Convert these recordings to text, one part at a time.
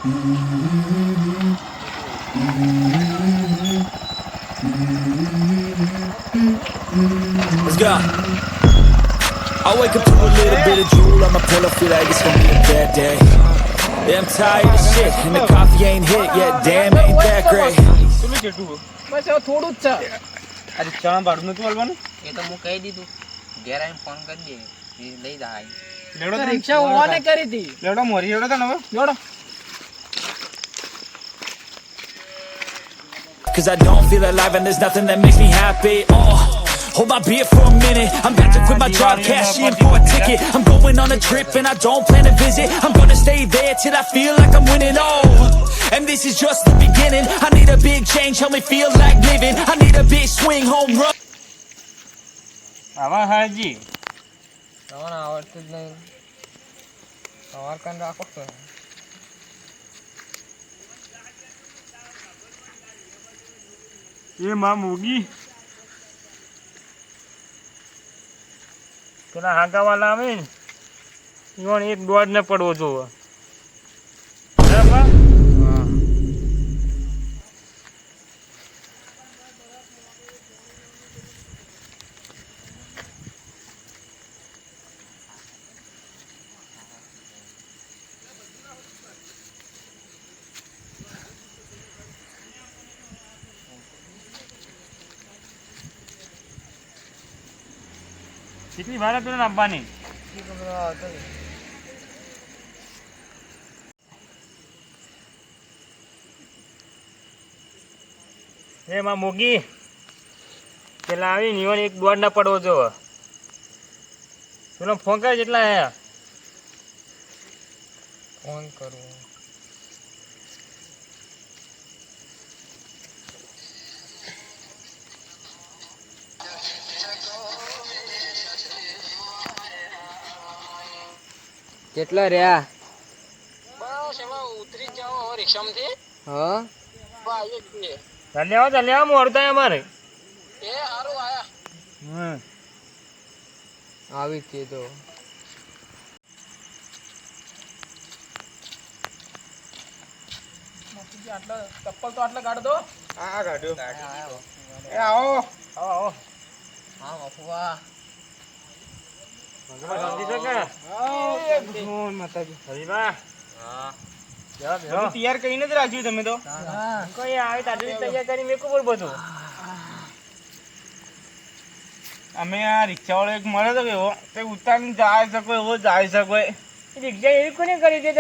Let's go. I wake up to a little bit of drool on my pillow, feel like it's gonna be a bad day. Yeah, I'm tired of shit, and the coffee ain't hit yet. Damn, ain't that great. બસ હવે થોડું જ છે. આજે ચણા ભાડું નતું આલવાનું એ તો હું કહી દીધું ઘેર આવીને ફોન કરી દે લઈ જાય લેવડો તો રિક્ષા ઓને કરી હતી. લેવડો મોરી લેવડો તો હવે જોડો. Cause I don't feel alive and there's nothing that makes me happy. Hold my beer for a minute. I'm about to quit my job, cash in for a ticket. I'm going on a trip and I don't plan to visit. I'm gonna stay there till I feel like I'm winning. And this is just the beginning. I need a big change, help me feel like living. I need a big swing, home run. આવા હાજી તમારે આવડતું જ નહીં સવાર કાન રાખો તો એ માં મોગી પેલા હાંકાવાલા આવે ને ઈવન એક દોડ ને પડવો જોવે બરાબર કેટલી વાર પેલા આપવાની એમાં મોગી પેલા આવી ને ઈવન એક દોડ ના પડવો જો પેલો ફોન કરે જેટલા આયા ફોન કરવો કેટલા રહ્યા બસ એમાં ઉતરી જાઓ હવે રિક્ષામાંથી. હા ચાલે આવો મોડું થાય અમારે એ હારું આયા. આવી જ તો આટલા ચપ્પલ તો આટલા કાઢ દો. હા કાઢ્યો આવ્યો એ આવો આવો હા બાપુઆ તૈયાર કરીને જ રાખ્યું તમે તો કઈ આવે તાજુ તૈયાર કરી મેં બોલ બધું અમે આ રિક્ષા વાળો એક મળે તો એવો તે ઉતારીને જાય શકો એવો જાય શકો રિક્ષા એવી કોને કરી દે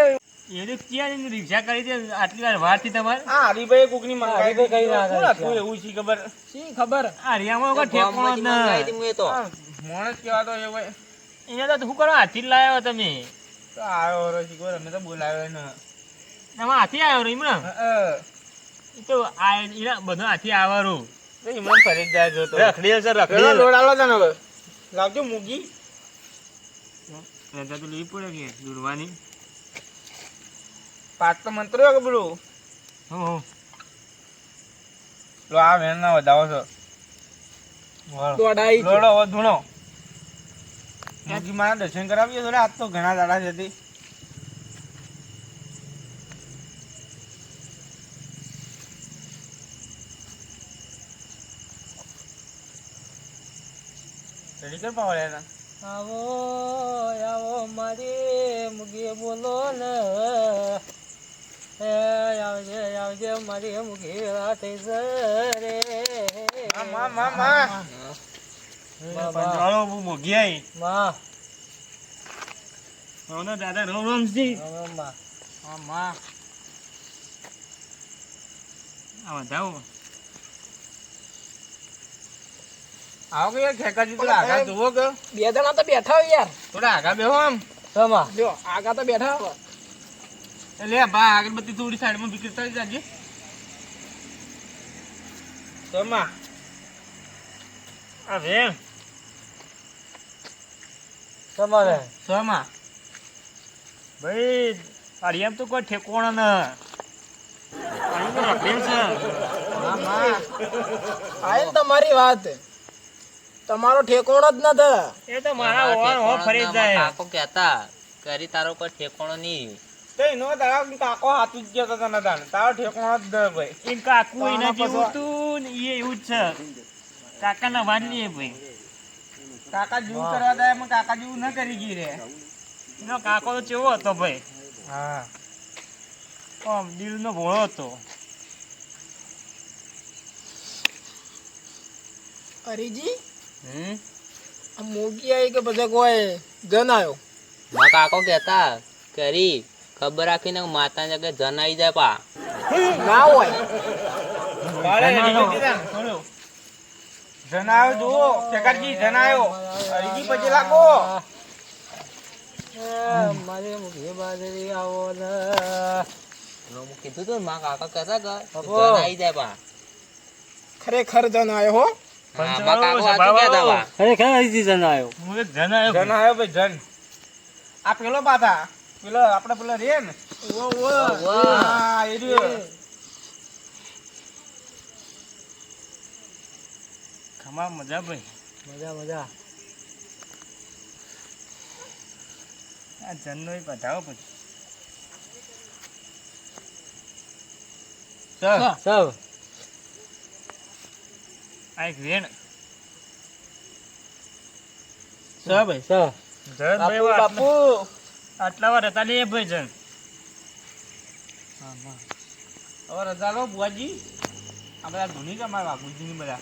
એવી ક્યાં રિક્ષા કરી દે આટલી વાર વાર થી તમારે હા હરીભાઈ કોકની મંગાવી કઈ ના એવું છે ખબર શી ખબર આ રિયામાં ઠેકોણો માણસ કેવા તો એ ભાઈ અહીંયા તો શું કરો હાથી જ લાવ્યો તમે તો આવ્યો રો શીખો અમે તો બોલાવ્યો ને એમાં હાથી આવ્યો રો ઇમરાન એ તો આ બધો હાથી આવવાનું તો ઇમરાન ફરી જાય જો તો રખડી છે રખડી લોડાલો છે ને હવે લાવજો મૂગી રજા તો લેવી પડે કે દૂરવાની પાક તો મંત્રો કે બોલું હો લો આ વેણ ના વધાવો છો દોડાઈ લોડો ધૂણો ત્યાંથી મારા દર્શન કરાવીએ તો આજ તો ઘણા દાડા જતી રેડી કર પાવડે આવો આવો મારી મુગી બોલો ને આવજે આવજે મારી મુગી થઈ રે મા મા મા પંજાળો મોગી આઈ માં ઓનો દાદા રોમ રોમ જી માં હા માં આ વધાવો આવો કે યાર ખેકાજી તો આગા જોવો કે બે જણા તો બેઠા હોય યાર. થોડા આગા બેહો આમ તમા જો આગા તો બેઠા હોય. લે બા અગરબત્તી થોડી સાઈડમાં વિકરતા જાજે સમા આ વે તમારે સમા ભાઈ અરિયામ તો કોઈ ઠેકોણા ના અહીં તો રખડેલ છે આયન તમારી વાત તમારો ઠેકોણો જ નથી. એ તો મારા ઓન હો ફરી જાય કાકો કહેતા કરી તારો કોઈ ઠેકોણો નહીં તો એનો તારા કાકો હાથું જ ગયો તને તારો ઠેકાણો જ દે ભાઈ એમ કાકુ એના જેવું તું ને એ એવું જ છે કાકાના વાત નહીં ભાઈ કાકા જેવું કરવા દે એમાં કાકા જેવું ન કરી ગઈ રે એનો કાકો તો કેવો હતો ભાઈ હા આમ દિલનો ભોળો હતો હરીજી આ મોગી આવી કે પછી કોઈ જન આવ્યો માં કાકો કહેતા કરી ખબર રાખીને માતા જગ્યાએ જન આવી જાય પા ના હોય જનાયો જુઓ ચેકાજી જનાયો હરીજી પછી લાગો મારે મુખી બાજરી આવો ને કીધું તું માં કાકા કહેતા કે જન આવી જાય પા ખરેખર જન આવ્યો હો માં કાકો હાથું કહેતા પા ખરેખર હજી જન આવ્યો હું એક જન આવ્યો જનાયો ભાઈ જન આ પેલો પાછા પેલો આપણે પેલો રે ને હા એ રહ્યો ખમા મજા ભાઈ મજા આ જનનો એ બતાવો પછી સૌ આ એક વેણ ભાઈ જન ભાઈ બાપુ આટલા વાર હતા લે ભાઈ જન હવે રજા લો બુઆજી આ બધા ધોની છે અમારા બાપુજી ની બધા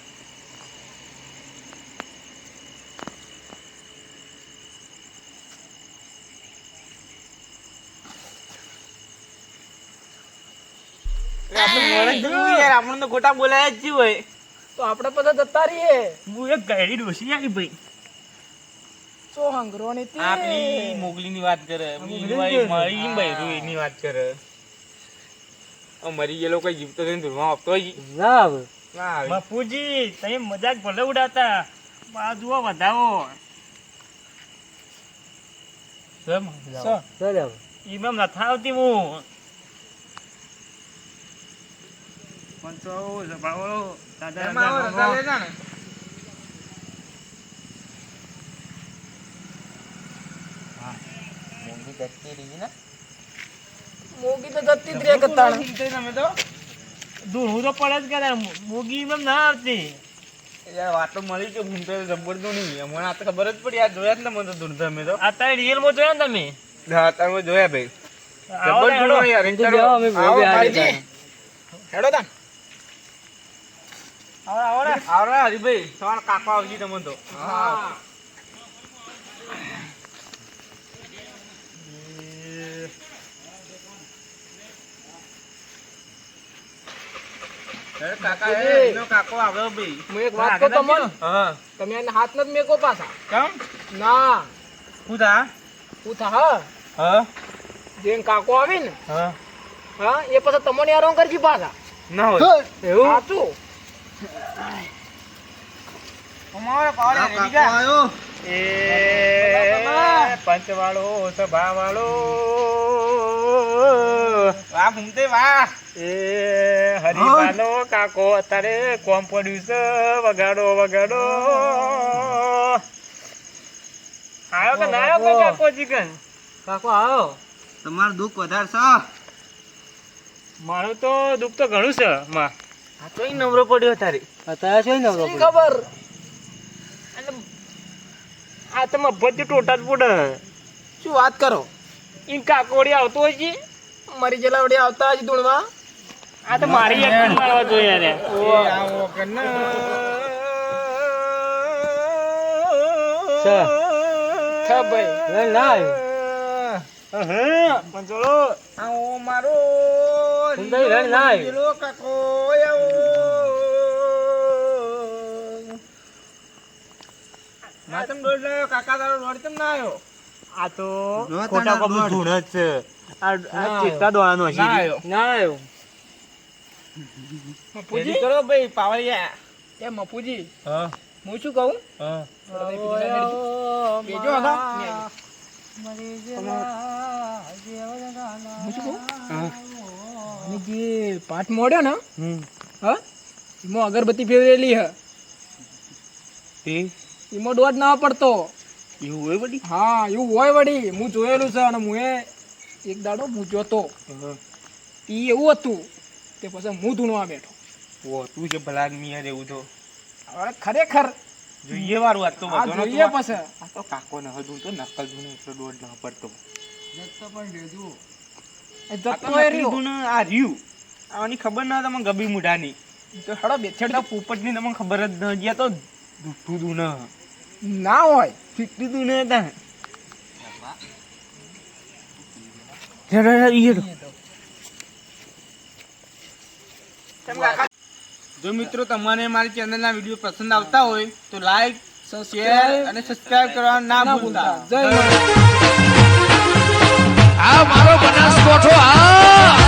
આપણે તો ખોટા બોલાય જ હોય તો આપણે બધા જતા રહીએ હું એક ગાડી ડોસી આવી ભાઈ તો હંગરોની તી આપણી મોગલીની વાત કરે મરી બૈરું એની વાત કરે મરી ગયેલો કોઈ જીવતો થઈને ધૂળમાં આપતો હોય ના આવે ના આવે બાપુજી તમે મજાક ભલે ઉડાતા બાજુઓ વધાવો ઈમામ નથી આવતી હું પંચો સભાઓ દાદા એમાં હવે રજા લેજા ને મોગી જતી રહી ને મોગી તો જતી જ રે કતાણ તમે તો દૂર તો પડે જ કરે મોગી ઈમામ ના આવતી યાર વાત તો મળી કે હું તો જબર તો નહીં મને આ તો ખબર જ પડી આ જોયા જ ને મને તો દૂર તમે તો અત્યારે રિયલમાં જોયા ને તમે હા તમે જોયા ભાઈ આવો જબર ને જોયો યાર આવો મારીજી હેડો તા આવરા હરીભાઈ તમારા કાકા આવજી તમે તો હા કાકા એનો કાકો આવ્યો ભાઈ હું એક વાત કહું તમને હા તમે એને હાથ નથી મેકો પાછા કેમ ના શું થા હું થા હા જેમ કાકો આવી ને હા હા એ પછી તમને આરામ કરજી પાછા ના હોય એવું સાચું અમારે પાવડે રેડી જા આયો એ પંચવાળો સભાવાળો વાહ ઘૂમતે વાહ એ હરિવાલો કાકો અત્યારે કોમ પડ્યું છે વગાડો વગાડો આયો કે ના આવ્યો કાકો ચિકન કાકો આવો તમારું દુઃખ વધારે છે મારું તો દુઃખ તો ઘણું છે માં આ તો નવરો પડ્યો તારે અત્યારે શું નવરો ખબર આ તો મફત ટોટા જ પડે શું વાત કરો ઈ કાકોડી આવતો હોય છે મારી જલાવડી આવતા જ ધૂળમાં આ તો મારી એક મારવા જોઈએ રે આવો કે ભાઈ ના પંચોળો આવો મારો સુંદરી રણ ના આવ્યો. પેલો કાકો આવો માતમ દોડ લાયો કાકા તારો દોડ કેમ ના આવ્યો આ તો ખોટા કબૂલ ધૂણ જ છે આ ચેતા દોડાનો હશે ના આવ્યો ના આવ્યો પૂજી કરો ભાઈ પાવળિયા એ મપુજી હા હું શું કહું હા બેજો હતા જે પાઠ મોડ્યો ને હા એમાં અગરબત્તી ફેરવેલી હે એમાં દોડ ના પડતો એવું હોય બધી હા એવું હોય વળી હું જોયેલું છે અને હું એક દાડો હું જોતો ઈ એવું હતું તે પછી હું ધૂણવા બેઠો. ઓ તું છે ભલા આદમી યાર એવું તો હવે ખરેખર જોઈએ વારું આ તો આ બધો જોઈએ પછી આ તો કાકો ન હતું તો નકલ ધૂને એટલો દોડ ન પડતો એ જતો એ રહ્યો. આ રહ્યું આની ખબર ના તમને ગબી મુઢાની તો હળો બેછેડ પોપટની તમને ખબર જ ન ગયા તો દૂઠું દૂન ના હોય ફીકતી દૂન હતા જો મિત્રો તમને મારી ચેનલના વિડીયો પસંદ આવતા હોય તો લાઈક શેર અને સબસ્ક્રાઇબ કરવાનું ના ભૂલતા. જય માતા. આ મારો બનાસકોઠો આ